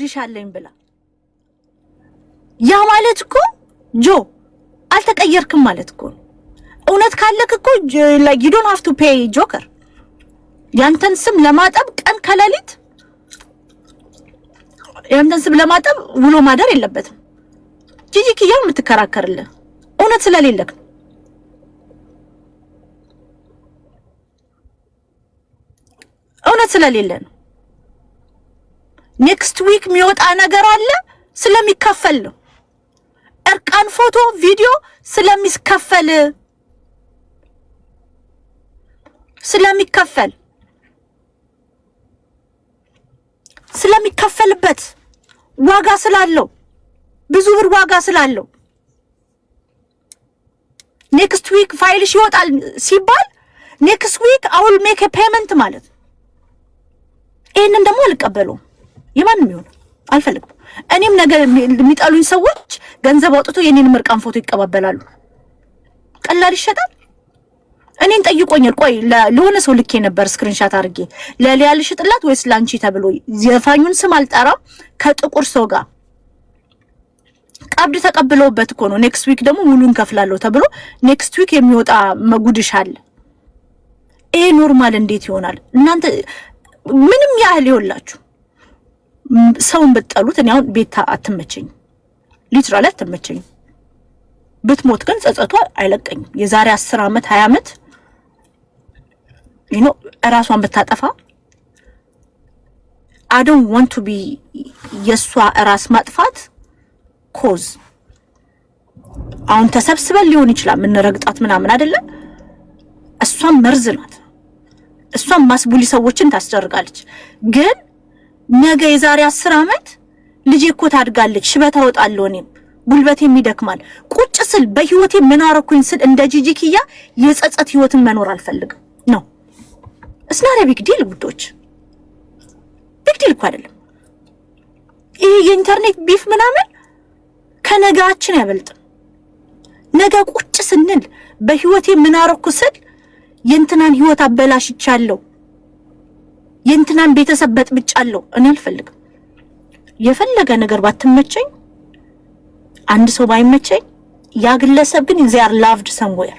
ድሻለኝ ብላ ያ ማለት እኮ ጆ አልተቀየርክም ማለት እኮ እውነት ካለክ እኮ like you don't have to pay ጆከር ያንተን ስም ለማጠብ ቀን ከሌሊት ያንተን ስም ለማጠብ ውሎ ማደር የለበትም ጂጂ ኪያ የምትከራከርልህ እውነት ስለሌለክ እውነት ስለሌለ ነው ኔክስት ዊክ የሚወጣ ነገር አለ ስለሚከፈል ነው እርቃን ፎቶ ቪዲዮ ስለሚከፈልበት ዋጋ ስላለው ብዙ ብር ዋጋ ስላለው ኔክስት ዊክ ፋይልሽ ይወጣል ሲባል ኔክስት ዊክ I will make a payment ማለት ይሄንን ደግሞ አልቀበለውም የማንም ይሁን አልፈልግም እኔም ነገር የሚጣሉኝ ሰዎች ገንዘብ አውጥቶ የኔን ምርቃን ፎቶ ይቀበላሉ ቀላል ይሸጣል እኔን ጠይቆኛል ቆይ ለሆነ ሰው ልኬ ነበር ስክሪንሻት አድርጌ ለሊያ ልሽጥላት ወይስ ላንቺ ተብሎ የፋኙን ስም አልጠራም ከጥቁር ሰው ጋር ቀብድ ተቀብለውበት እኮ ነው ኔክስት ዊክ ደግሞ ሙሉን ከፍላለሁ ተብሎ ኔክስት ዊክ የሚወጣ መጉድሽ አለ ይሄ ኖርማል እንዴት ይሆናል እናንተ ምንም ያህል ይወላችሁ ሰውን በጠሉት እኔ አሁን ቤታ አትመቸኝ ሊትራሊ አትመቸኝ ብትሞት ግን ጸጸቷ አይለቀኝም የዛሬ 10 አመት 20 አመት ራሷን ብታጠፋ I don't want to be የሷ ራስ ማጥፋት ኮዝ አሁን ተሰብስበን ሊሆን ይችላል ምን ረግጣት ምናምን አይደለ እሷም መርዝ ናት እሷም ማስቡሊ ሰዎችን ታስደርጋለች ግን ነገ የዛሬ 10 አመት ልጄ እኮ ታድጋለች ሽበት አወጣለሁ እኔም ጉልበቴም ይደክማል ቁጭ ስል በህይወቴ ምን አረኩኝ ስል እንደ ጂጂ ኪያ የጸጸት ህይወትን መኖር አልፈልግም ነው እስናረ ቢግ ዲል ጉዶች ቢግ ዲል እኮ አይደለም ይሄ የኢንተርኔት ቢፍ ምናምን ከነጋችን ያበልጥ ነገ ቁጭ ስንል በህይወቴ ምን አረኩ ስል የእንትናን ህይወት አበላሽቻለሁ የእንትናን ቤተሰብ በጥብጫለሁ እኔ አልፈልግም የፈለገ ነገር ባትመቸኝ አንድ ሰው ባይመቸኝ ያ ግለሰብ ግን they are loved somewhere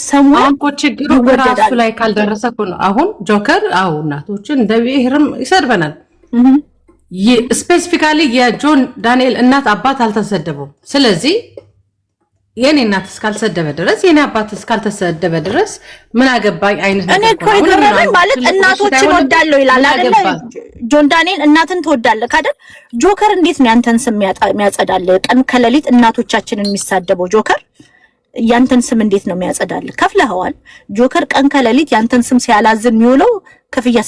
somewhere አንቆ ችግሩ በራሱ ላይ ካልደረሰ ነው አሁን ጆከር እናቶችን እንደ ብሔርም ይሰርበናል ስፔሲፊካሊ የጆን ዳንኤል እናት አባት አልተሰደበው ስለዚህ የኔ እናት እስካልሰደበ ድረስ የኔ አባት እስካልተሰደበ ድረስ ምን አገባኝ አይነት ነገር እኔ እኮ ይገርመኝ ማለት እናቶችን ወዳለው ይላል አይደል ጆን ዳንኤል እናትን ተወዳለህ አይደል ጆከር እንዴት ነው ያንተን ስም የሚያጸዳል ቀን ከሌሊት እናቶቻችንን የሚሳደበው ጆከር ያንተን ስም እንዴት ነው የሚያጸዳል ከፍለኸዋል ጆከር ቀን ከሌሊት ያንተን ስም ሲያላዝን የሚውለው ከፍያ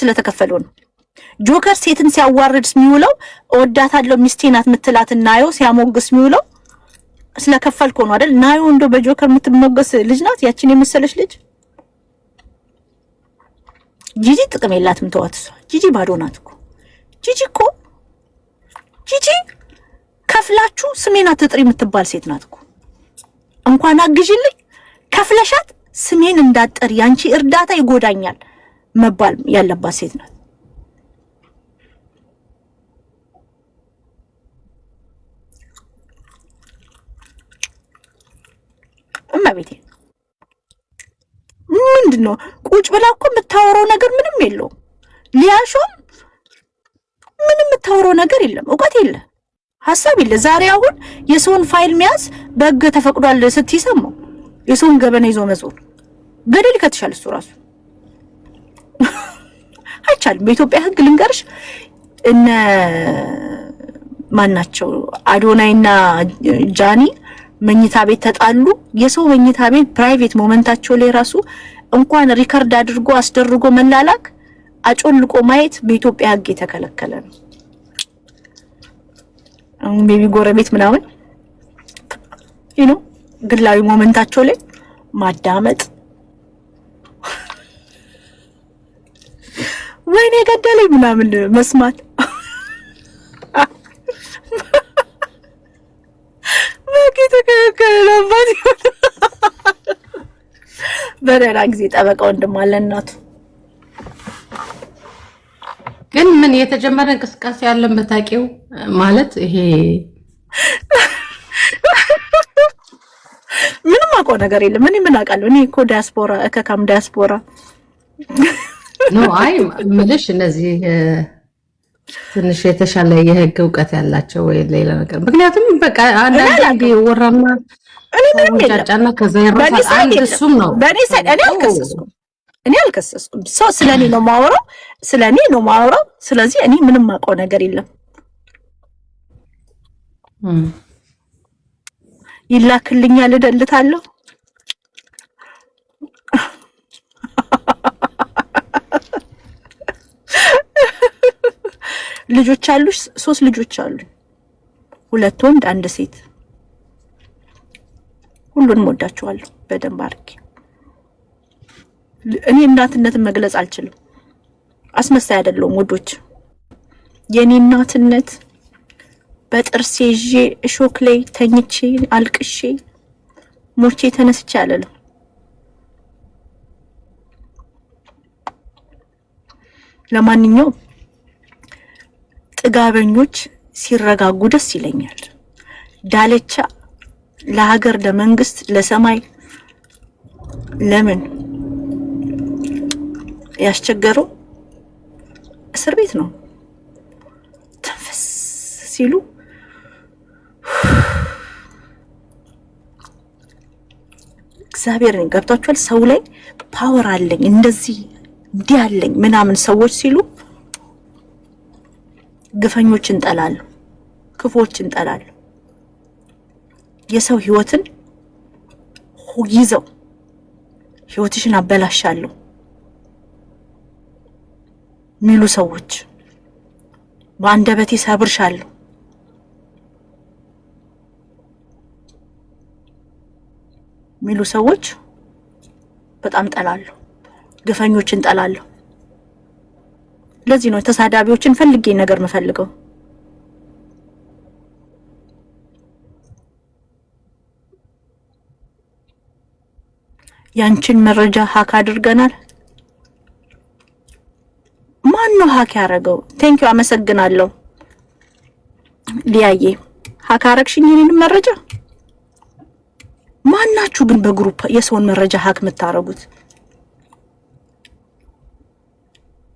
ስለተከፈለው ነው ጆከር ሴትን ሲያዋርድ የሚውለው ወዳታለው ሚስቴናት ምትላትናዮ ሲያሞግስ የሚውለው ስለከፈልኮ ነው አይደል ናዮ እንደው በጆከር ምትሞገስ ልጅ ናት ያቺን የመሰለሽ ልጅ ጂጂ ጥቅም የላትም ተዋት ጂጂ ባዶ ናት እኮ ጂጂ ከፍላችሁ ስሜን አትጥሪ የምትባል ሴት ናት እኮ እንኳን አግዢልኝ ከፍለሻት ስሜን እንዳትጠሪ ያንቺ እርዳታ ይጎዳኛል መባል ያለባት ሴት ናት እማቤቴ ምንድነው ቁጭ ብላ እኮ የምታወራው ነገር ምንም የለው ሊያሾም ምንም የምታወራው ነገር የለም እውቀት የለ ሐሳብ የለ ዛሬ አሁን የሰውን ፋይል ሚያዝ በግ ተፈቅዷል ስትይሰሙ የሰውን ገበና ይዞ መዞር ገደል ከተሻለ እሱ ራሱ አይቻልም በኢትዮጵያ ህግ ልንገርሽ እነ ማናቸው አዶናይና ጃኒ መኝታ ቤት ተጣሉ የሰው መኝታ ቤት ፕራይቬት ሞመንታቸው ላይ ራሱ እንኳን ሪከርድ አድርጎ አስደርጎ መላላክ አጮልቆ ማየት በኢትዮጵያ ህግ የተከለከለ ነው ቤቢ ጎረቤት ምናምን ግላዊ ሞመንታቸው ላይ ማዳመጥ ወይኔ ገደለኝ ምናምን መስማት በቂ ተከለከለባት በሌላ ጊዜ ጠበቃ ወንድም አለ እናቱ። ግን ምን የተጀመረ እንቅስቃሴ ያለን በታቂው ማለት ይሄ ምንም አውቀው ነገር የለም። እኔ ምን አውቃለሁ? እኔ እኮ ዲያስፖራ እከካም ዲያስፖራ ነው። አይ ምልሽ እነዚህ ትንሽ የተሻለ የህግ እውቀት ያላቸው ወይ ሌላ ነገር። ምክንያቱም በቃ አንዳንዴ ወራማ እኔ ምንም ጫጫና ከዛ ይራሳል። አንድ እሱም ነው በእኔ ሳይድ እኔ አልከሰስኩም። ሰው ስለኔ ነው ማወራው፣ ስለኔ ነው ማወራው። ስለዚህ እኔ ምንም አውቀው ነገር የለም። ይላክልኛል፣ እደልታለሁ። ልጆች አሉሽ? 3 ልጆች አሉ፣ 2 ወንድ 1 ሴት። ሁሉንም ወዳቸዋለሁ በደንብ አድርጌ። እኔ እናትነትን መግለጽ አልችልም። አስመሳይ አይደለሁም ወዶች። የኔ እናትነት በጥርሴ ይዤ እሾክ ላይ ተኝቼ አልቅሼ ሞቼ ተነስቼ አለለም። ለማንኛውም ጥጋበኞች ሲረጋጉ ደስ ይለኛል። ዳለቻ ለሀገር፣ ለመንግስት፣ ለሰማይ ለምን ያስቸገረው እስር ቤት ነው። ተንፈስ ሲሉ እግዚአብሔርን ገብቷቸዋል። ሰው ላይ ፓወር አለኝ እንደዚህ እንዲህ አለኝ ምናምን ሰዎች ሲሉ ግፈኞችን ጠላለሁ፣ ክፎችን ጠላለሁ። የሰው ህይወትን ይዘው ህይወትሽን አበላሻለሁ ሚሉ ሰዎች በአንደበቴ ሰብርሻለሁ ሚሉ ሰዎች በጣም ጠላለሁ፣ ግፈኞችን ጠላለሁ። ለዚህ ነው ተሳዳቢዎችን ፈልጌ ነገር መፈልገው። ያንቺን መረጃ ሀክ አድርገናል። ማን ነው ሀክ ያደረገው? ቴንኪው አመሰግናለሁ ሊያዬ። ሀክ አረግሽኝ የኔን መረጃ? ማናችሁ ግን በግሩፕ የሰውን መረጃ ሀክ የምታረጉት?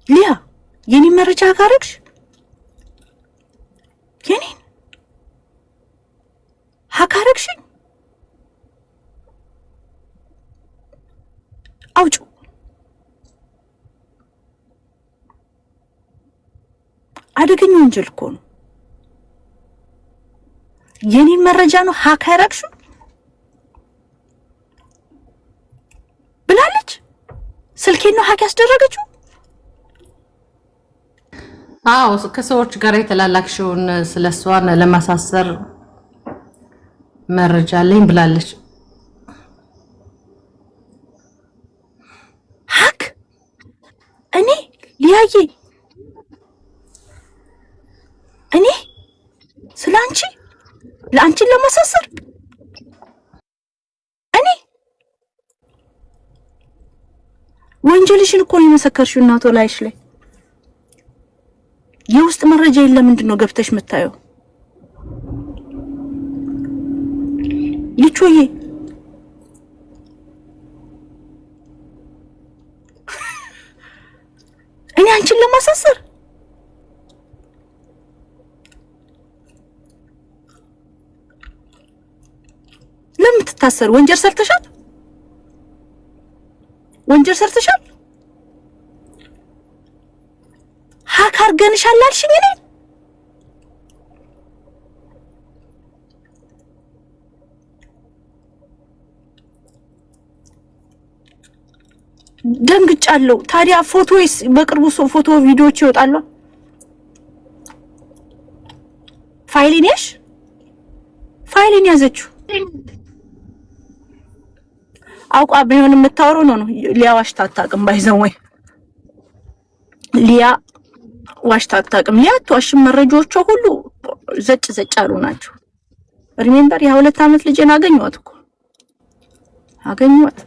ሊያ የኔን መረጃ ሀክ አረግሽ? የኔን ሀክ አረግሽኝ? አውጩ። አደገኛ ወንጀል እኮ ነው። የኔን መረጃ ነው ሀክ ያረግሽው ብላለች። ስልኬን ነው ሀክ ያስደረገችው። አዎ ከሰዎች ጋር የተላላክሽውን ስለሷን ለማሳሰር መረጃ አለኝ ብላለች። ሀክ እኔ ሊያዬ እኔ ስላንቺ ለአንቺን ለማሳሰር እኔ ወንጀልሽን እኮ ነው የመሰከርሽው እናቶ ላይሽ ላይ የውስጥ መረጃ የለም። ምንድነው ገብተሽ የምታየው? ልቾዬ እኔ አንቺን ለማሳሰር ለምን ትታሰር? ወንጀል ሰርተሻል? ወንጀል ሰርተሻል? ሀክ አድርገንሻል አልሽኝ። እኔ ደንግጫለሁ። ታዲያ ፎቶስ በቅርቡ ፎቶ ቪዲዮዎች ይወጣሉ። ፋይሌን ያሽ ፋይሌን ያዘችው አውቃ ቢሆን የምታወራው ነው። ሊያ ዋሽታ አታውቅም። ባይዘው ወይ ሊያ ዋሽታ አታውቅም። ሊያ አትዋሽም። መረጃዎቿ ሁሉ ዘጭ አሉ ናቸው። ሪሜምበር የ2 ዓመት ልጅን አገኘኋት እኮ አገኘኋት።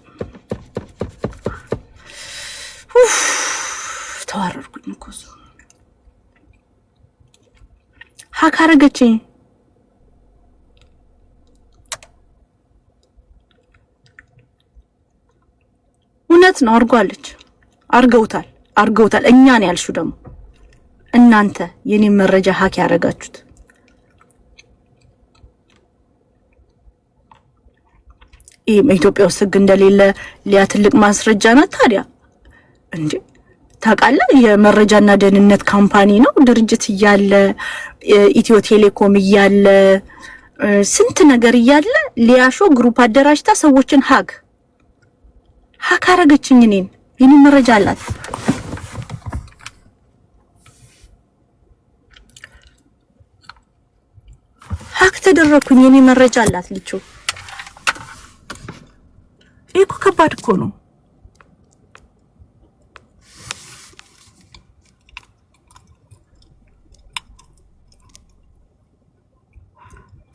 አረገችኝ። እውነት ነው አርገውታል። እኛን ያልሹ ደግሞ እናንተ የኔ መረጃ ሀክ ያረጋችሁት ኢትዮጵያ ውስጥ ህግ እንደሌለ ሊያ ትልቅ ማስረጃ ናት። ታዲያ እንዴ ታውቃለህ፣ የመረጃና ደህንነት ካምፓኒ ነው ድርጅት እያለ ኢትዮ ቴሌኮም እያለ ስንት ነገር እያለ ሊያሾ ግሩፕ አደራጅታ ሰዎችን ሀክ አረገችኝ። የኔ መረጃ አላት። ሀክ ተደረኩኝ። የኔ መረጃ አላት ልጁ። ይሄ እኮ ከባድ እኮ ነው።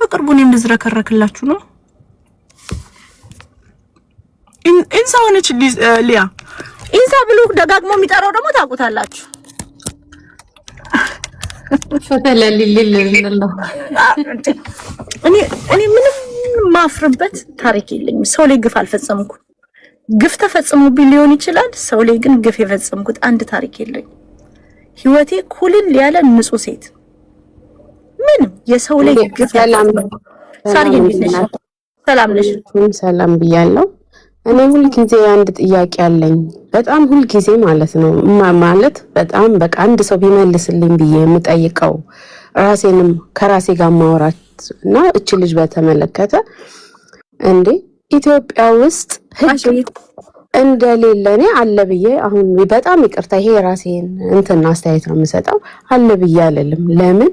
በቅርቡ እኔም ልዝረከረክላችሁ ነው። ኢንሳ ሆነች ሊያ ኢንሳ ብሎ ደጋግሞ የሚጠራው ደግሞ ታውቁታላችሁ። እኔ ምንም ማፍርበት ታሪክ የለኝም። ሰው ላይ ግፍ አልፈጸምኩም። ግፍ ተፈጽሞብኝ ሊሆን ይችላል። ሰው ላይ ግን ግፍ የፈጸምኩት አንድ ታሪክ የለኝም። ህይወቴ ኩልል ያለ ንጹህ ሴት ምንም የሰው ላይ ግፍ ሰላም ነሽ? ሰላም ብያለሁ። እኔ ሁል ጊዜ አንድ ጥያቄ አለኝ። በጣም ሁል ጊዜ ማለት ነው ማለት በጣም በቃ አንድ ሰው ቢመልስልኝ ብዬ የምጠይቀው ራሴንም ከራሴ ጋር ማውራት እና እቺ ልጅ በተመለከተ እንዴ ኢትዮጵያ ውስጥ ህግ እንደሌለ እኔ አለ ብዬ አሁን በጣም ይቅርታ ይሄ ራሴን እንትን አስተያየት ነው የምሰጠው። አለ ብዬ አይደለም። ለምን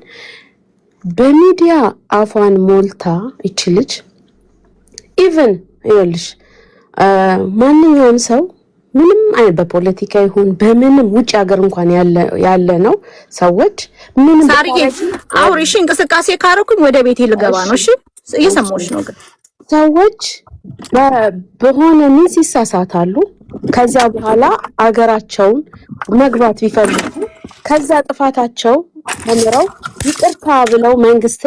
በሚዲያ አፏን ሞልታ እቺ ልጅ ኢቭን ይኸውልሽ ማንኛውም ሰው ምንም አይነት በፖለቲካ ይሁን በምንም ውጭ ሀገር እንኳን ያለ ነው ሰዎች ምንም ሳርዬ አውሪሽ እንቅስቃሴ ካረኩኝ ወደ ቤቴ ልገባ ነው። እሺ እየሰማሁሽ ነው። ግን ሰዎች በሆነ ምን ሲሳሳታሉ ከዛ በኋላ አገራቸውን መግባት ቢፈልጉ ከዛ ጥፋታቸው ተምረው ይቅርታ ብለው መንግስት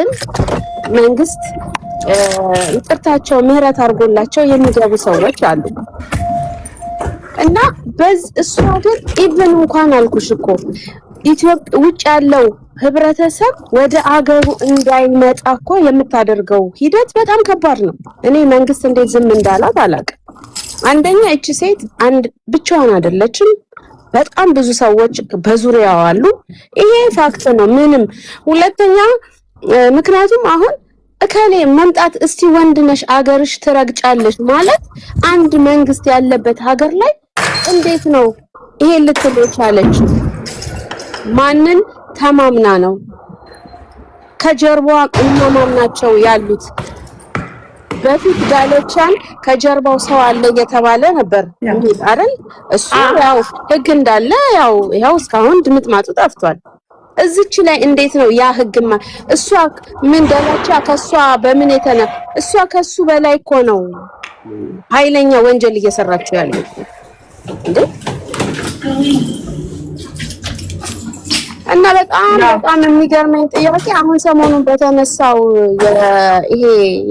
ይቅርታቸው ምህረት አድርጎላቸው የሚገቡ ሰዎች አሉ። እና እሷ ግን ኢቭን እንኳን አልኩሽ እኮ ኢትዮጵያ ውጭ ያለው ህብረተሰብ ወደ አገሩ እንዳይመጣ እኮ የምታደርገው ሂደት በጣም ከባድ ነው። እኔ መንግስት እንዴት ዝም እንዳላት አላውቅም። አንደኛ እቺ ሴት ብቻዋን አይደለችም። በጣም ብዙ ሰዎች በዙሪያው አሉ። ይሄ ፋክት ነው ምንም። ሁለተኛ ምክንያቱም አሁን እከሌ መምጣት እስቲ ወንድነሽ አገርሽ ትረግጫለሽ ማለት አንድ መንግስት ያለበት ሀገር ላይ እንዴት ነው ይሄ ልትል የቻለች? ማንን ተማምና ነው? ከጀርባዋ እነማናቸው ያሉት? በፊት ዳለቻን ከጀርባው ሰው አለ እየተባለ ነበር አይደል? እሱ ያው ህግ እንዳለ ያው እስካሁን ድምጥማጡ ጠፍቷል። እዚች ላይ እንዴት ነው ያ ህግማ? እሷ ምን ዳለቻ ከሷ በምን እሷ ከሱ በላይ እኮ ነው ኃይለኛ ወንጀል እየሰራችሁ ያለው እንዴ! እና በጣም የሚገርመኝ ጥያቄ አሁን ሰሞኑን በተነሳው ይሄ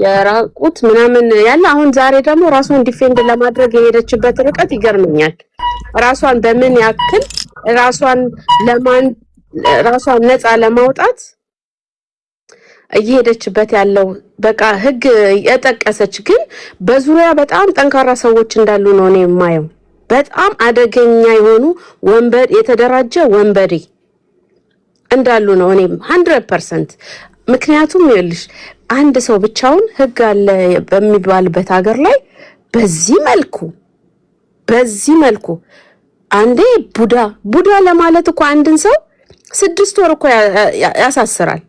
የራቁት ምናምን ያለ አሁን ዛሬ ደግሞ ራሷን ዲፌንድ ለማድረግ የሄደችበት ርቀት ይገርመኛል። ራሷን በምን ያክል ራሷን ነፃ ለማውጣት እየሄደችበት ያለው በቃ ህግ የጠቀሰች ግን በዙሪያ በጣም ጠንካራ ሰዎች እንዳሉ ነው እኔ የማየው። በጣም አደገኛ የሆኑ የተደራጀ ወንበዴ እንዳሉ ነው እኔም 100%። ምክንያቱም ይኸውልሽ አንድ ሰው ብቻውን ህግ አለ በሚባልበት ሀገር ላይ በዚህ መልኩ አንዴ ቡዳ ለማለት እኮ አንድን ሰው 6 ወር እኮ ያሳስራል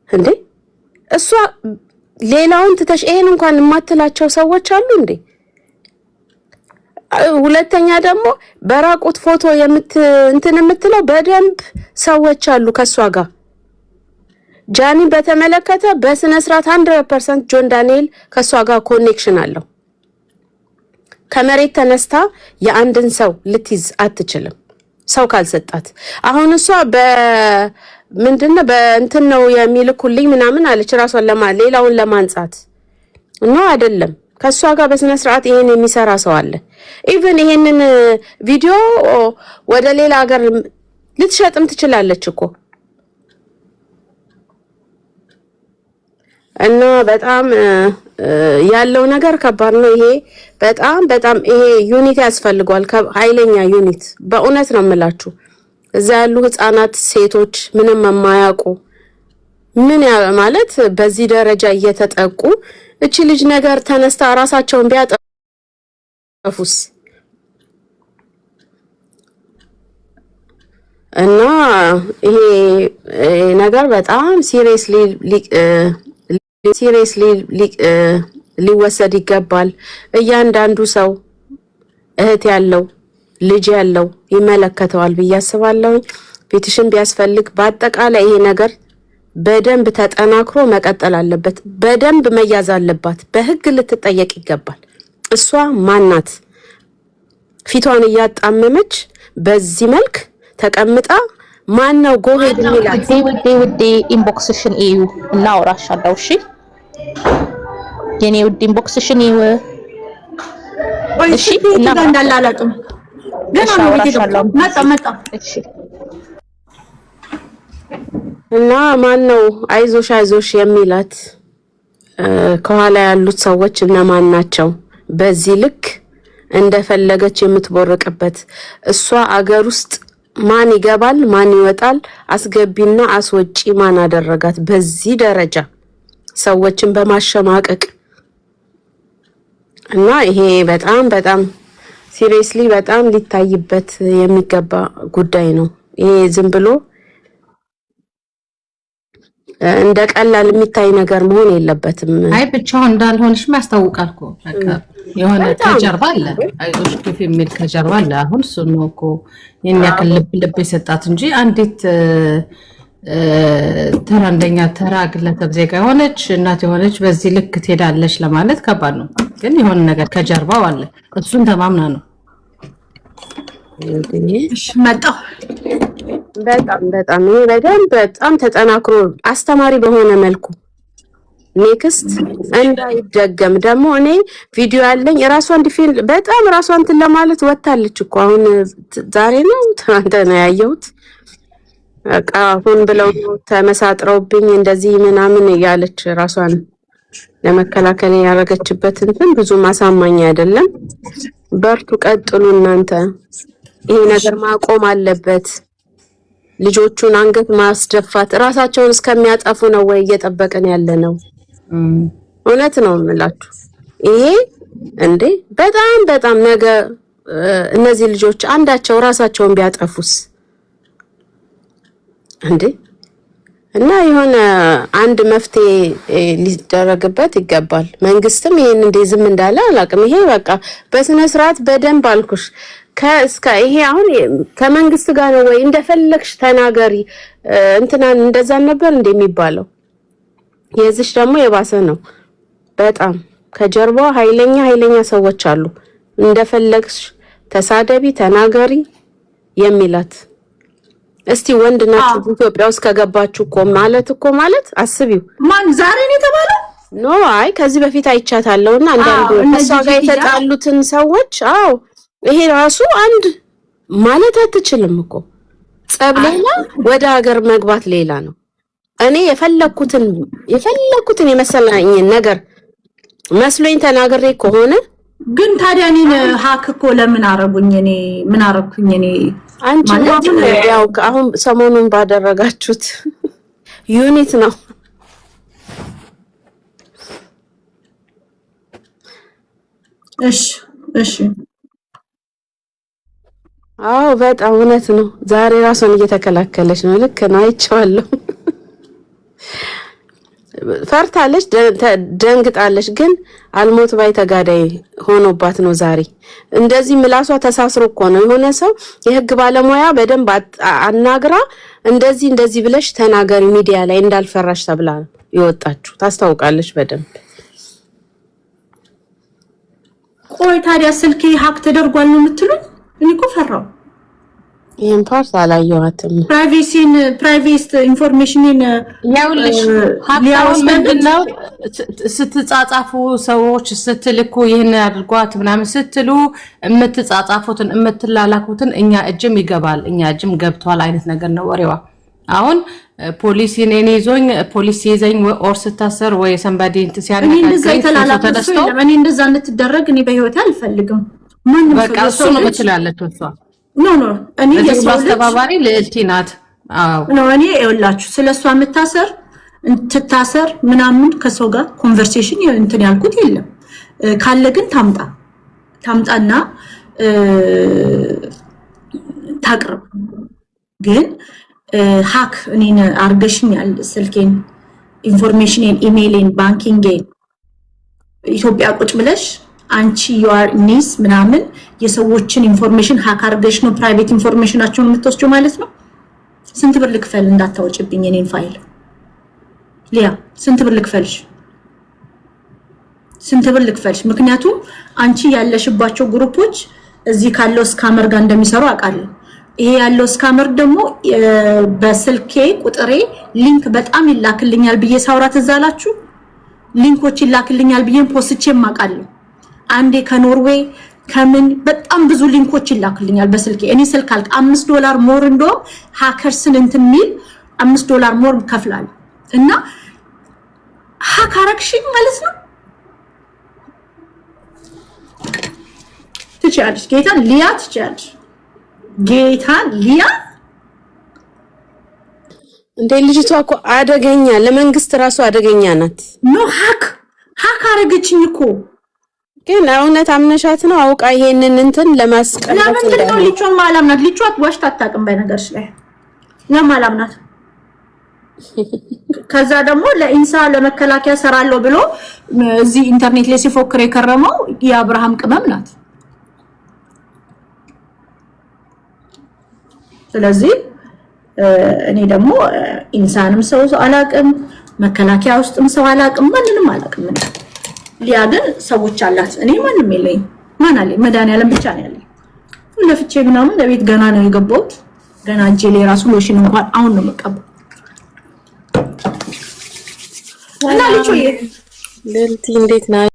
እንዴ! እሷ ሌላውን ትተሽ ይሄን እንኳን የማትላቸው ሰዎች አሉ እንዴ! ሁለተኛ ደግሞ በራቁት ፎቶ የምትለው በደንብ ሰዎች አሉ ከሷ ጋር። ጃኒ በተመለከተ በስነ ስርዓት 100% ጆን ዳንኤል ከሷ ጋር ኮኔክሽን አለው። ከመሬት ተነስታ የአንድን ሰው ልትይዝ አትችልም ሰው ካልሰጣት። አሁን እሷ ምንድነው በእንትን ነው የሚልኩልኝ ምናምን አለች። ራሷን ሌላውን ለማንጻት ነው አይደለም። ከሷ ጋር በስነ ስርዓት ይሄን የሚሰራ ሰው አለ። ኢቭን ይሄንን ቪዲዮ ወደ ሌላ ሀገር ልትሸጥም ትችላለች እኮ። እና በጣም ያለው ነገር ከባድ ነው። ይሄ በጣም ይሄ ዩኒቲ ያስፈልጓል፣ ኃይለኛ ዩኒት። በእውነት ነው የምላችሁ። እዛ ያሉ ህፃናት፣ ሴቶች ምንም የማያውቁ ምን ማለት በዚህ ደረጃ እየተጠቁ እቺ ልጅ ነገር ተነስታ ራሳቸውን ቢያጠፉስ? እና ይሄ ነገር በጣም ሲሪየስሊ ሊወሰድ ይገባል። እያንዳንዱ ሰው እህት ያለው ልጅ ያለው ይመለከተዋል ብዬ አስባለሁ። ፔቲሽን ቢያስፈልግ በአጠቃላይ ይሄ ነገር በደንብ ተጠናክሮ መቀጠል አለበት። በደንብ መያዝ አለባት። በህግ ልትጠየቅ ይገባል። እሷ ማናት? ፊቷን እያጣመመች በዚህ መልክ ተቀምጣ ማን ነው ጎሄድ የሚላት? ውዴ ኢንቦክስሽን እዩ እና አውራሻለሁ። እሺ የኔ ውድ ኢንቦክስሽን እዩ። እሺ እና እንዳላላጡ ገና ነው ይሄዳው መጣ። እሺ እና ማን ነው አይዞሽ የሚላት? ከኋላ ያሉት ሰዎች እነማን ናቸው? በዚህ ልክ እንደፈለገች የምትቦርቅበት እሷ አገር ውስጥ ማን ይገባል ማን ይወጣል፣ አስገቢና አስወጪ ማን አደረጋት? በዚህ ደረጃ ሰዎችን በማሸማቀቅ እና ይሄ በጣም ሲሪየስሊ በጣም ሊታይበት የሚገባ ጉዳይ ነው። ይሄ ዝም ብሎ እንደ ቀላል የሚታይ ነገር መሆን የለበትም። አይ ብቻውን እንዳልሆንሽ ያስታውቃል እኮ በቃ የሆነ ከጀርባ አለ፣ አይዞሽ ግፍ የሚል ከጀርባ አለ። አሁን እሱ ነው እኮ የኛ ልብ የሰጣት እንጂ አንዲት ተራ እንደኛ ተራ ግለሰብ ዜጋ የሆነች እናት የሆነች በዚህ ልክ ትሄዳለች ለማለት ከባድ ነው። ግን የሆነ ነገር ከጀርባው አለ፣ እሱን ተማምና ነው። እሺ መጣሁ። በጣም ይሄ በጣም ተጠናክሮ አስተማሪ በሆነ መልኩ ኔክስት እንዳይደገም ደግሞ እኔ ቪዲዮ ያለኝ ራሷን ዲፌንድ በጣም ራሷን እንትን ለማለት ወጣለች እኮ አሁን ዛሬ ነው ትናንት ነው ያየሁት። በቃ አሁን ብለው ተመሳጥረውብኝ እንደዚህ ምናምን ያለች ራሷን ለመከላከል ያደረገችበት እንትን ብዙ ማሳማኝ አይደለም። በርቱ፣ ቀጥሉ እናንተ። ይሄ ነገር ማቆም አለበት። ልጆቹን አንገት ማስደፋት ራሳቸውን እስከሚያጠፉ ነው ወይ እየጠበቀን ያለ ነው? እውነት ነው የምላችሁ። ይሄ እንዴ በጣም ነገ እነዚህ ልጆች አንዳቸው ራሳቸውን ቢያጠፉስ እንዴ? እና የሆነ አንድ መፍትሄ ሊደረግበት ይገባል። መንግስትም ይሄን እንደ ዝም እንዳለ አላውቅም። ይሄ በቃ በስነ ስርዓት በደንብ አልኩሽ ከእስከ ይሄ አሁን ከመንግስት ጋር ነው ወይ እንደፈለግሽ ተናገሪ እንትናን እንደዛ ነበር እንደሚባለው። የዚች ደግሞ የባሰ ነው። በጣም ከጀርባው ኃይለኛ ሰዎች አሉ። እንደፈለግሽ ተሳደቢ ተናገሪ የሚላት። እስቲ ወንድ ናችሁ ኢትዮጵያ ውስጥ ከገባችሁ እኮ ማለት አስቢው። ማን ዛሬ ነው የተባለው? ኖ አይ ከዚህ በፊት አይቻታለሁና አንዳንድ ከሷ ጋር የተጣሉትን ሰዎች ይሄ ራሱ አንድ ማለት አትችልም እኮ ጸብ ሌላ ወደ ሀገር መግባት ሌላ ነው። እኔ የፈለኩትን የመሰለኝ ነገር መስሎኝ ተናግሬ ከሆነ ግን ታዲያ እኔን ሀክ እኮ ለምን አረጉኝ? እኔ ምን አረኩኝ? እኔ አንቺ ያው አሁን ሰሞኑን ባደረጋችሁት ዩኒት ነው። እሺ በጣም እውነት ነው። ዛሬ ራሷን እየተከላከለች ነው። ልክ ነው፣ አይቼዋለሁ። ፈርታለች፣ ደንግጣለች። ግን አልሞት ባይ ተጋዳይ ሆኖባት ነው ዛሬ እንደዚህ ምላሷ ተሳስሮ እኮ ነው። የሆነ ሰው የህግ ባለሙያ በደንብ አናግራ እንደዚህ ብለሽ ተናገሪ ሚዲያ ላይ እንዳልፈራሽ ተብላ ይወጣችሁ ታስታውቃለች በደንብ። ቆይ ታዲያ ስልኬ ሀክ ተደርጓል ነው የምትሉኝ? እኔ እኮ ፈራው። ይሄን ፓርት አላየኋትም። ፕራይቬት ኢንፎርሜሽንን ያውልሽ ሀሳቡን ምንድነው ስትጻጻፉ ሰዎች ስትልኩ ይሄን አድርጓት ምናምን ስትሉ የምትጻጻፉትን የምትላላኩትን እኛ እጅም ይገባል እኛ እጅም ገብቷል አይነት ነገር ነው ወሬዋ። አሁን ፖሊስ እኔን ይዞኝ ፖሊስ ይዘኝ ኦር ስታሰር ወይ somebody ሲያነቃ እኔ እንደዛ እንትደረግ እኔ በህይወት አልፈልግም። ማንም በቃ እሱ ነው የምትላለች እሷ ኖ እኔ የሰው አስተባባሪ ልዕልቲ ናት። አዎ ኖ እኔ ይኸውላችሁ ስለሷ የምታሰር እንትታሰር ምናምን ከሰው ጋር ኮንቨርሴሽን እንትን ያልኩት የለም። ካለ ግን ታምጣና ታቅርብ። ግን ሃክ እኔን አርገሽኛል ስልኬን ኢንፎርሜሽንን ኢሜይልን ባንኪንግን ኢትዮጵያ ቁጭ ብለሽ አንቺ ዩአር ኒስ ምናምን የሰዎችን ኢንፎርሜሽን ሃክ አርገሽ ነው ፕራይቬት ኢንፎርሜሽናቸውን የምትወስጂው ማለት ነው። ስንት ብር ልክፈል እንዳታወጪብኝ የኔን ፋይል ሊያ ስንት ብር ልክፈልሽ? ምክንያቱም አንቺ ያለሽባቸው ግሩፖች እዚህ ካለው ስካመር ጋር እንደሚሰሩ አውቃለሁ። ይሄ ያለው ስካመር ደግሞ በስልኬ ቁጥሬ ሊንክ በጣም ይላክልኛል ብዬ ሳውራት እዛላችሁ ሊንኮች ይላክልኛል ብዬ ፖስትቼም አውቃለሁ። አንዴ ከኖርዌይ ከምን በጣም ብዙ ሊንኮች ይላክልኛል በስልኬ። እኔ ስልክ አልክ $5 ሞር እንደው ሃከርስን እንትን ሚል $5 ሞር ከፍላለሁ እና ሃክ አረግሽኝ ማለት ነው። ትችያለሽ ጌታ ሊያ ትችያለሽ ጌታ ሊያ እንደ ልጅቷ እኮ አደገኛ ለመንግስት ራሱ አደገኛ ናት። ኖ ሃክ አረገችኝ እኮ ግን እውነት አምነሻት ነው አውቃ ይሄንን እንትን ለማስቀረት ለምን ነው ልጅቷን ማላምናት? ልጅቷት ዋሽታ አታውቅም በነገርሽ ላይ ለማላምናት። ከዛ ደግሞ ለኢንሳ ለመከላከያ ሰራለው ብሎ እዚህ ኢንተርኔት ላይ ሲፎክር የከረመው የአብርሃም ቅመም ናት። ስለዚህ እኔ ደግሞ ኢንሳንም ሰው አላቅም መከላከያ ውስጥም ሰው አላቅም ማንንም አላቅም። ሊያ ግን ሰዎች አላት እኔ ማንንም የለኝም። ማን አለኝ? መድኃኒዓለም ብቻ ነው ያለኝ። ለፍቼ ምናምን ለቤት ገና ነው የገባሁት። ገና እጄ ላይ ራሱ ሎሽን እንኳን አሁን ነው የምቀባው። እና ልጅ ልዕልቲ እንዴት ነው?